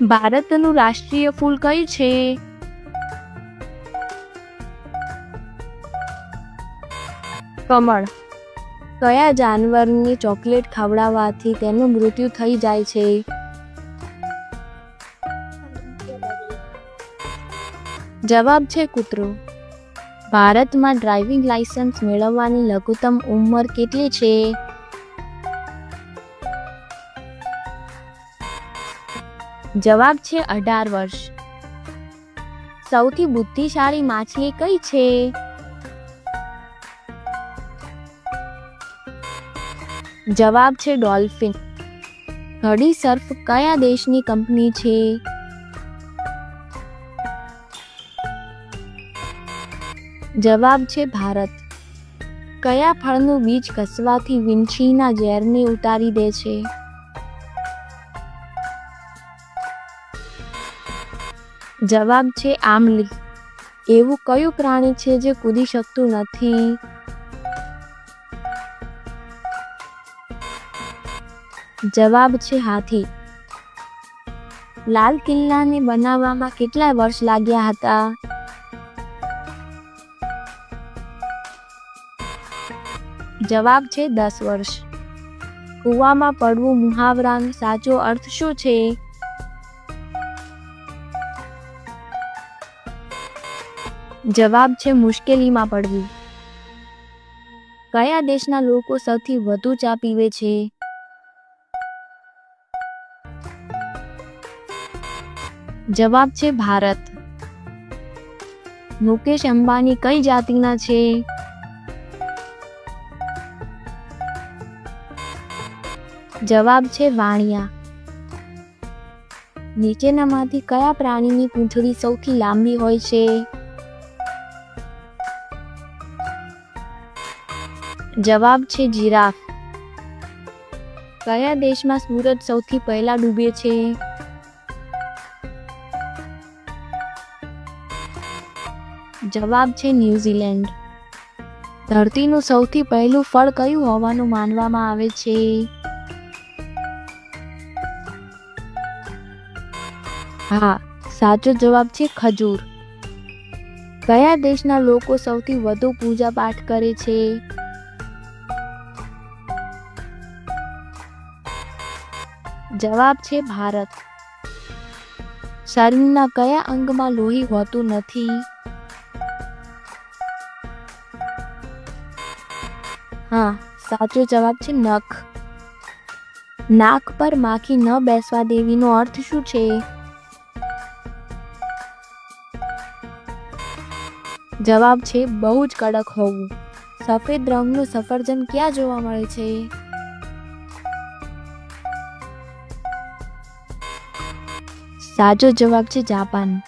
ભારતનું રાષ્ટ્રીય ફૂલ કયું છે? કમળ. કયા જાનવરની ચોકલેટ ખવડાવવાથી તેનું મૃત્યુ થઈ જાય છે? જવાબ છે કૂતરો. ભારતમાં ડ્રાઇવિંગ લાયસન્સ મેળવવાની લઘુત્તમ ઉંમર કેટલી છે? જવાબ છે 18 વર્ષ. સૌથી બુદ્ધિશાળી માછલી કઈ છે? જવાબ છે ડોલ્ફિન. ઘડી સર્ફ કયા દેશની કંપની છે? જવાબ છે ભારત. કયા ફળનું બીજ ઘસવાથી વીંછીના ઝેરને ઉતારી દે છે? જવાબ છે આમલી. એવું કયું પ્રાણી છે જે કૂદી શકતું નથી? જવાબ છે હાથી. લાલ કિલ્લાને બનાવવામાં કેટલા વર્ષ લાગ્યા હતા? જવાબ છે 10 વર્ષ. કૂવામાં પડવું મુહાવરાનો સાચો અર્થ શું છે? જવાબ છે મુશ્કેલીમાં પડવું. કયા દેશના લોકો સૌથી વધુ ચા પીવે છે? જવાબ છે ભારત. મુકેશ અંબાણી કઈ જાતિના છે? જવાબ છે વાણિયા. નીચેનામાંથી કયા પ્રાણીની પૂંછડી સૌથી લાંબી હોય છે? જવાબ છે જીરાફ. કયા દેશમાં સૂરજ સૌથી પહેલા ડૂબે છે? જવાબ છે ન્યૂઝીલેન્ડ. ધરતીનું સૌથી પહેલું ફળ કયું હોવાનું માનવામાં આવે છે? હા, સાચો જવાબ છે ખજૂર. કયા દેશના લોકો સૌથી વધુ પૂજા પાઠ કરે છે? જવાબ છે ભારત. શરીરના કયા અંગમાં લોહી હોતું નથી? હા, સાચો જવાબ છે નખ. નાક પર માખી ન બેસવા દેવીનો અર્થ શું છે? જવાબ છે બહુ જ કડક હોવું. સફેદ રંગનું સફરજન ક્યાં જોવા મળે છે? સાચો જવાબ છે જાપાન.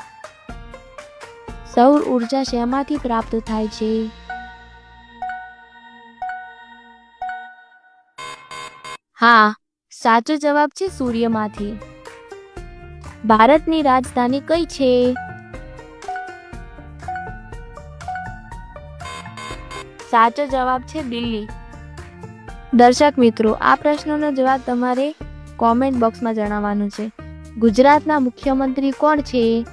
સૌર ઉર્જા શેમાંથી પ્રાપ્ત થાય છે? હા, સાચો જવાબ છે સૂર્યમાંથી. ભારતની રાજધાની કઈ છે? સાચો જવાબ છે દિલ્હી. દર્શક મિત્રો, આ પ્રશ્નનો જવાબ તમારે કોમેન્ટ બોક્સમાં જણાવવાનું છે. ગુજરાતના મુખ્યમંત્રી કોણ છે?